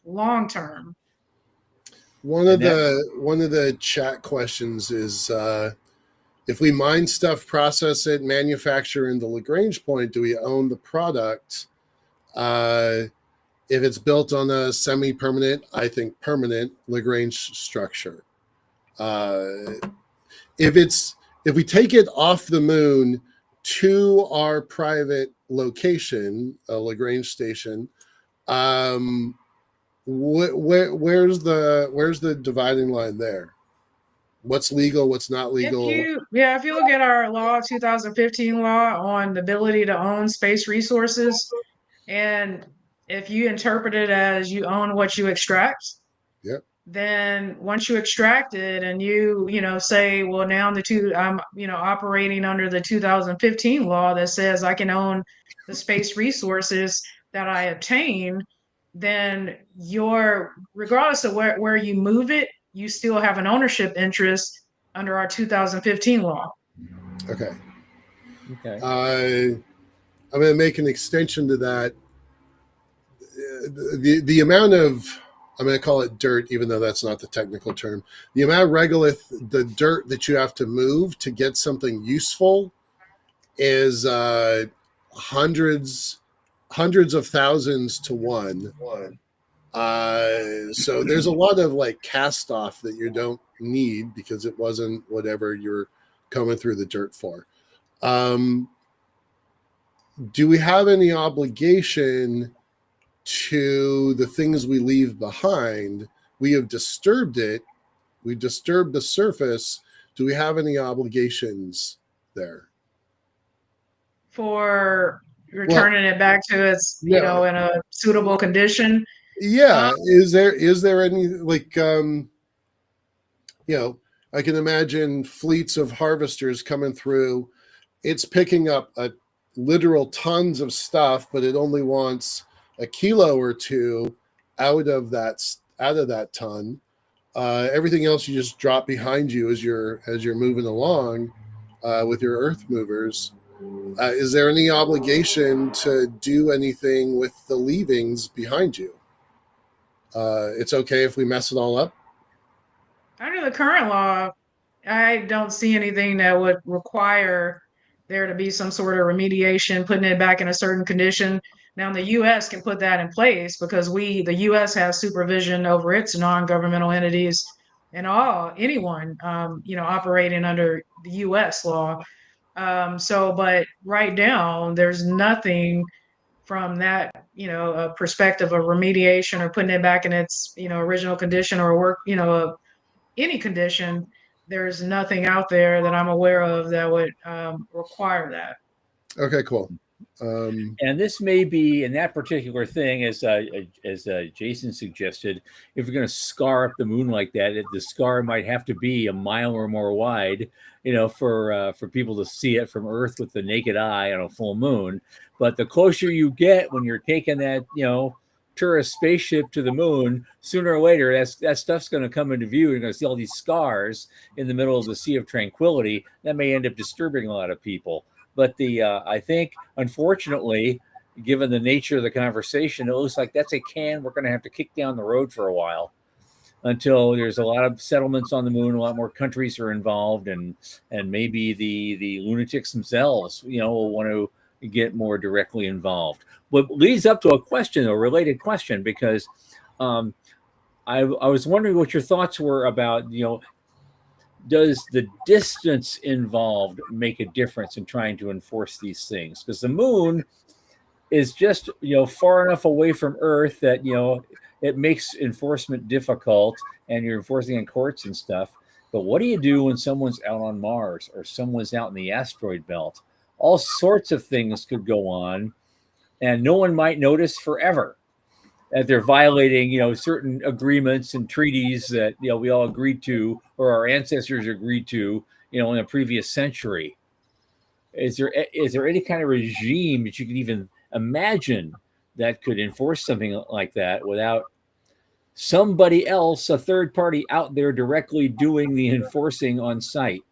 long term. One of the chat questions is, if we mine stuff, process it, manufacture in the Lagrange point, do we own the product? If it's built on a semi-permanent, I think permanent Lagrange structure. If we take it off the moon to our private location, a Lagrange station, where's the dividing line there? What's legal, what's not legal? If you look at our law, 2015 law on the ability to own space resources, and if you interpret it as you own what you extract, yep, then once you extract it and you say, well, now I'm operating under the 2015 law that says I can own the space resources that I obtain, then regardless of where you move it, you still have an ownership interest under our 2015 law. Okay. I'm going to make an extension to that. The amount of, I'm going to call it dirt, even though that's not the technical term, the amount of regolith, the dirt that you have to move to get something useful is hundreds of thousands to one. So there's a lot of like cast off that you don't need because it wasn't whatever you're coming through the dirt for. Do we have any obligation to the things we leave behind? We have disturbed it. We've disturbed the surface. Do we have any obligations there? For returning it back to its, in a suitable condition? Yeah. Is there any, like, I can imagine fleets of harvesters coming through. It's picking up a literal tons of stuff, but it only wants a kilo or two out of that ton. Everything else you just drop behind you as you're moving along with your earth movers. Is there any obligation to do anything with the leavings behind you? It's okay if we mess it all up? Under the current law, I don't see anything that would require there to be some sort of remediation, putting it back in a certain condition. Now, the U.S. can put that in place because the U.S. has supervision over its non-governmental entities and anyone, operating under the U.S. law. But right now, there's nothing from that, a perspective of remediation or putting it back in its, original condition or work, any condition. There's nothing out there that I'm aware of that would require that. Okay, cool. And this may be in that particular thing, as Jason suggested, if you're going to scar up the moon like that, the scar might have to be a mile or more wide, for people to see it from Earth with the naked eye on a full moon. But the closer you get when you're taking that, tourist spaceship to the moon, sooner or later, that stuff's going to come into view. You're going to see all these scars in the middle of the Sea of Tranquility. That may end up disturbing a lot of people. But I think, unfortunately, given the nature of the conversation, it looks like that's a can we're going to have to kick down the road for a while until there's a lot of settlements on the moon, a lot more countries are involved, and maybe the lunatics themselves, will want to get more directly involved. What leads up to a question, a related question, because I was wondering what your thoughts were about, does the distance involved make a difference in trying to enforce these things? Because the moon is just, far enough away from Earth that, it makes enforcement difficult and you're enforcing in courts and stuff. But what do you do when someone's out on Mars or someone's out in the asteroid belt? All sorts of things could go on and no one might notice forever that they're violating, certain agreements and treaties that, we all agreed to or our ancestors agreed to, in a previous century. Is there any kind of regime that you can even imagine that could enforce something like that without somebody else, a third party out there directly doing the enforcing on site?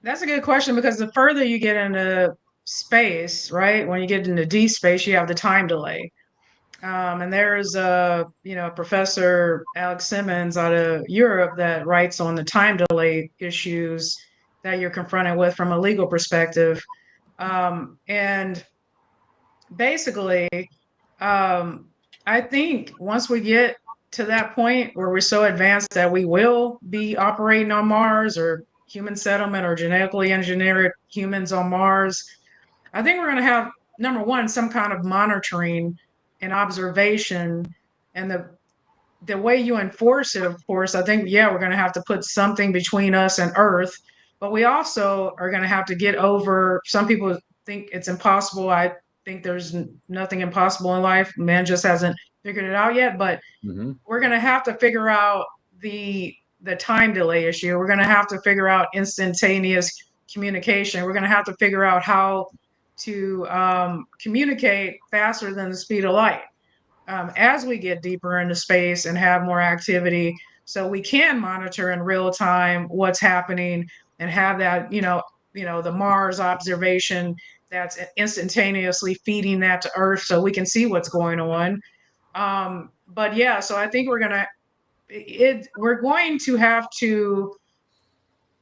That's a good question, because the further you get into space, right? When you get into D space, you have the time delay. And there's Professor Alex Simmons out of Europe that writes on the time delay issues that you're confronted with from a legal perspective. And basically, I think once we get to that point where we're so advanced that we will be operating on Mars, or human settlement, or genetically engineered humans on Mars, I think we're going to have, number one, some kind of monitoring and observation. And the way you enforce it, of course, I think, yeah, we're going to have to put something between us and Earth, but we also are going to have to get over, some people think it's impossible. I think there's nothing impossible in life. Man just hasn't figured it out yet, but we're going to have to figure out the time delay issue. We're going to have to figure out instantaneous communication. We're going to have to figure out how to communicate faster than the speed of light as we get deeper into space and have more activity, so we can monitor in real time what's happening and have that, the Mars observation that's instantaneously feeding that to Earth so we can see what's going on. But yeah, so I think we're going to have to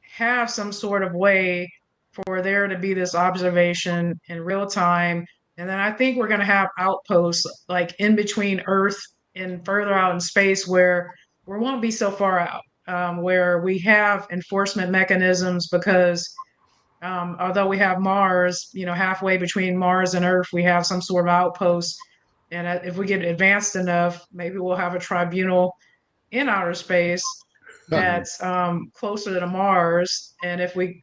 have some sort of way for there to be this observation in real time. And then I think we're going to have outposts like in between Earth and further out in space where we won't be so far out, where we have enforcement mechanisms, because although we have Mars, halfway between Mars and Earth, we have some sort of outpost. And if we get advanced enough, maybe we'll have a tribunal in outer space that's closer to Mars. And if we,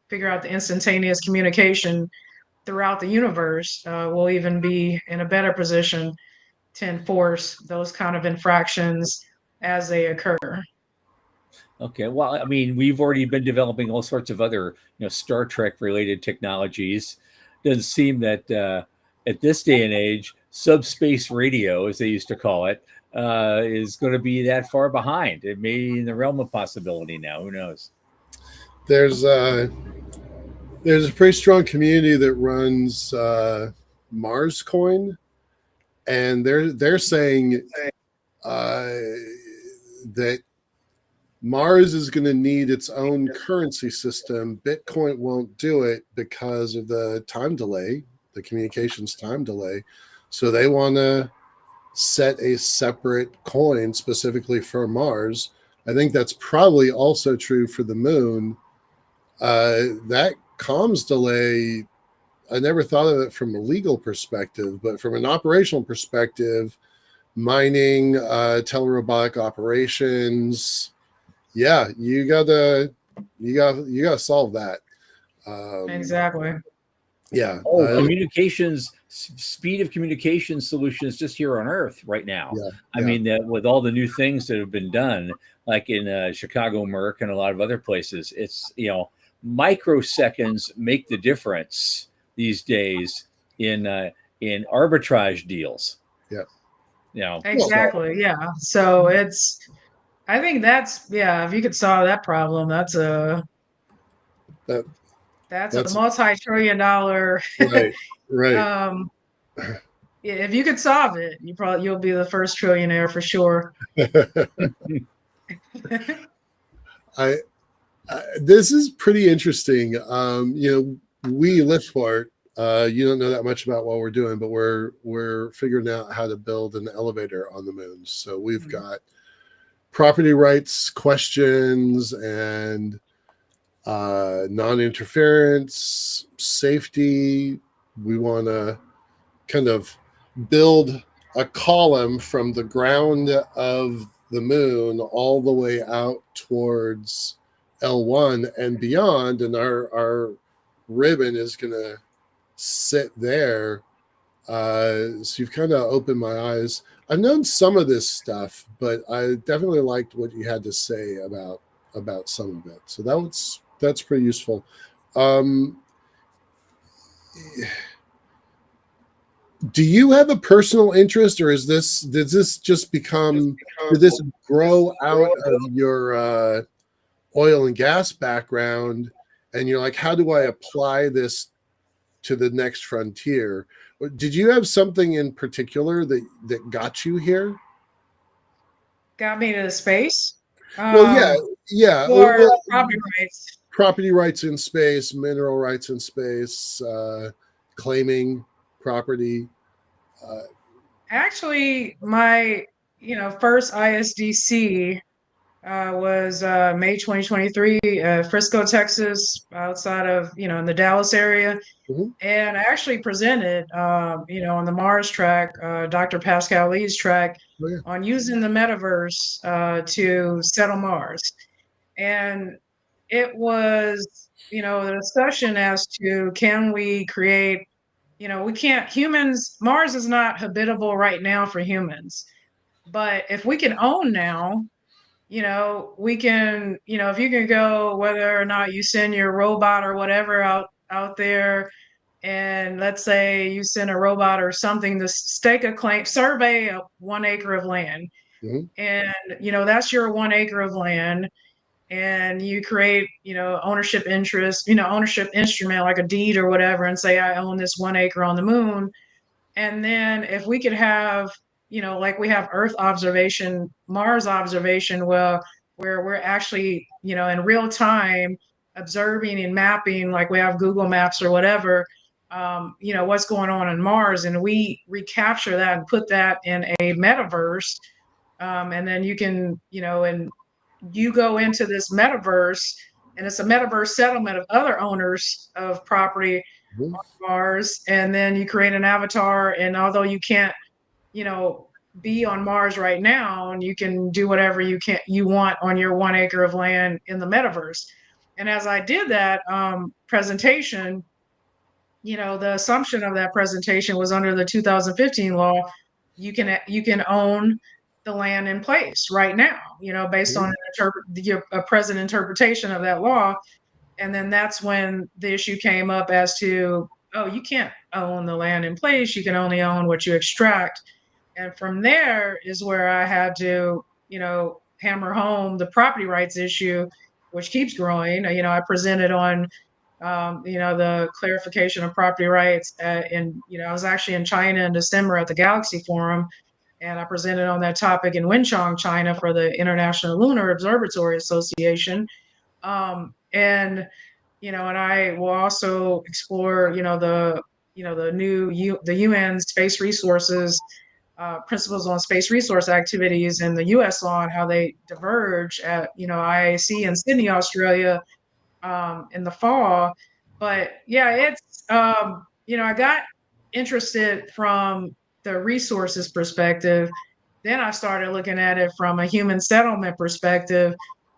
figure out the instantaneous communication throughout the universe, we'll even be in a better position to enforce those kind of infractions as they occur. Okay, well, I mean, we've already been developing all sorts of other, Star Trek related technologies. Doesn't seem that at this day and age, subspace radio, as they used to call it, is going to be that far behind. It may be in the realm of possibility now. Who knows? There's a pretty strong community that runs Mars Coin, and they're saying that Mars is going to need its own currency system. Bitcoin won't do it because of the time delay, the communications time delay. So they want to set a separate coin specifically for Mars. I think that's probably also true for the moon. That comms delay, I never thought of it from a legal perspective, but from an operational perspective, mining, telerobotic operations, yeah, you gotta solve that. Exactly. Yeah. Communications, speed of communication solutions just here on Earth right now. Yeah, I mean, with all the new things that have been done, like in Chicago Merck and a lot of other places, it's, microseconds make the difference these days in arbitrage deals. Yeah. Exactly. Yeah. So I think that's, if you could solve that problem, that's a multi-trillion-dollar. Right. If you could solve it, you'll be the first trillionaire for sure. This is pretty interesting. we Liftport, you don't know that much about what we're doing, but we're figuring out how to build an elevator on the moon. So we've got property rights questions and non-interference, safety. We want to kind of build a column from the ground of the moon all the way out towards L1 and beyond, and our ribbon is going to sit there. So you've kind of opened my eyes. I've known some of this stuff, but I definitely liked what you had to say about some of it. So that's pretty useful. Do you have a personal interest, or did this grow out of your oil and gas background, and you're like, how do I apply this to the next frontier? Did you have something in particular that got you here? Got me to space? Yeah. Or property rights. Property rights in space, mineral rights in space, claiming property. Actually, my first ISDC was May 2023, Frisco, Texas, outside of in the Dallas area. And I actually presented, on the Mars track, Dr. Pascal Lee's track, on using the metaverse to settle Mars. And it was, the discussion as to, can we create, we can't, Mars is not habitable right now for humans. But if we can own now, we can, if you can go, whether or not you send your robot or whatever out there, and let's say you send a robot or something to stake a claim, survey 1 acre of land. And, that's your 1 acre of land. And you create, ownership interest, ownership instrument like a deed or whatever, and say, I own this 1 acre on the moon. And then if we could have, like we have Earth observation, Mars observation, where we're actually, in real time observing and mapping, like we have Google Maps or whatever, what's going on Mars, and we recapture that and put that in a metaverse. And then you can, and you go into this metaverse, and it's a metaverse settlement of other owners of property on Mars, and then you create an avatar. And although you can't, be on Mars right now, and you can do whatever you want on your 1 acre of land in the metaverse. And as I did that presentation, the assumption of that presentation was, under the 2015 law, you can own the land in place right now, based on a present interpretation of that law. And then that's when the issue came up as to, oh, you can't own the land in place. You can only own what you extract. And from there is where I had to, hammer home the property rights issue, which keeps growing. I presented on, the clarification of property rights. And, I was actually in China in December at the Galaxy Forum, and I presented on that topic in Wenchang, China, for the International Lunar Observatory Association. And I will also explore, the UN space resources principles on space resource activities in the U.S. law, and how they diverge at IAC in Sydney, Australia, in the fall. But yeah, it's I got interested from the resources perspective. Then I started looking at it from a human settlement perspective.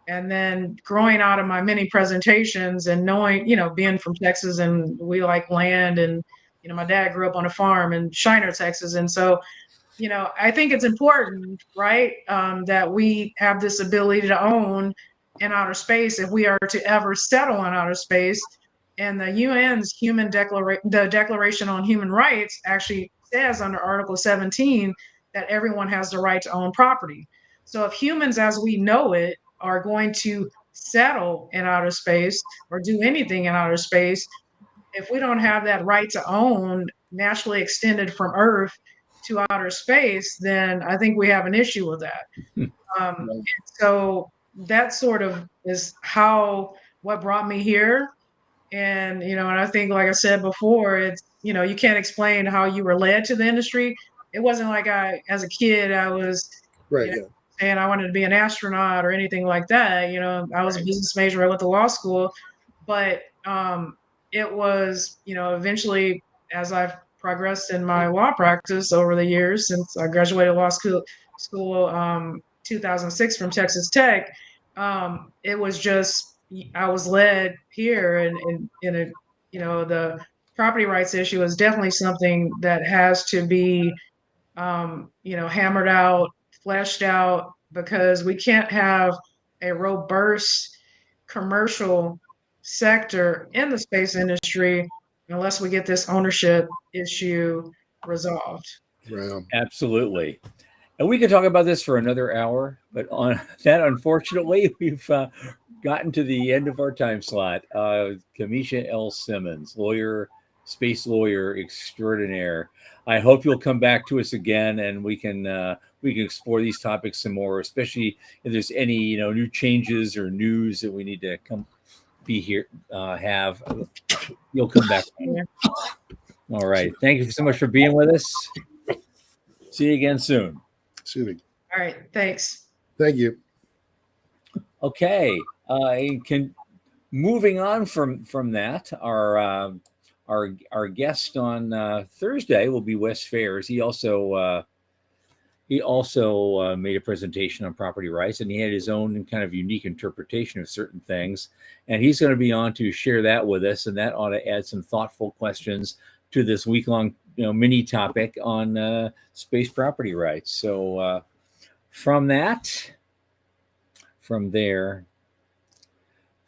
And then growing out of my many presentations and knowing, being from Texas, and we like land, and, my dad grew up on a farm in Shiner, Texas. And so, I think it's important, right, that we have this ability to own in outer space if we are to ever settle in outer space. And the UN's the Declaration on Human Rights actually says under Article 17 that everyone has the right to own property. So if humans as we know it are going to settle in outer space or do anything in outer space, if we don't have that right to own naturally extended from Earth to outer space, then I think we have an issue with that. So that sort of is what brought me here. And, and I think, like I said before, it's, you can't explain how you were led to the industry. It wasn't like as a kid, I was, Right. you know, Yeah. saying I wanted to be an astronaut or anything like that. I was a business major. I went to law school, but it was, eventually as I've progressed in my law practice over the years since I graduated law school 2006 from Texas Tech. It was just I was led here, and in a the property rights issue is definitely something that has to be hammered out, fleshed out, because we can't have a robust commercial sector in the space industry unless we get this ownership issue resolved. Right. Absolutely. And we could talk about this for another hour, but on that, unfortunately, we've gotten to the end of our time slot. Camisha L. Simmons, lawyer, space lawyer extraordinaire. I hope you'll come back to us again, and we can explore these topics some more, especially if there's any new changes or news that we need to be here. You'll come back. All right. Thank you so much for being with us. See you again soon. All right. Thanks. Thank you. Okay. Moving on from that, our guest on Thursday will be Wes Fairs. He also made a presentation on property rights, and he had his own kind of unique interpretation of certain things. And he's going to be on to share that with us, and that ought to add some thoughtful questions to this week-long mini topic on space property rights. So from there,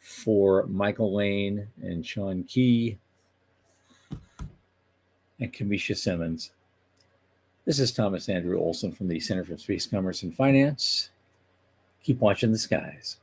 for Michael Lane and Sean Key and Camisha Simmons, this is Thomas Andrew Olson from the Center for Space Commerce and Finance. Keep watching the skies.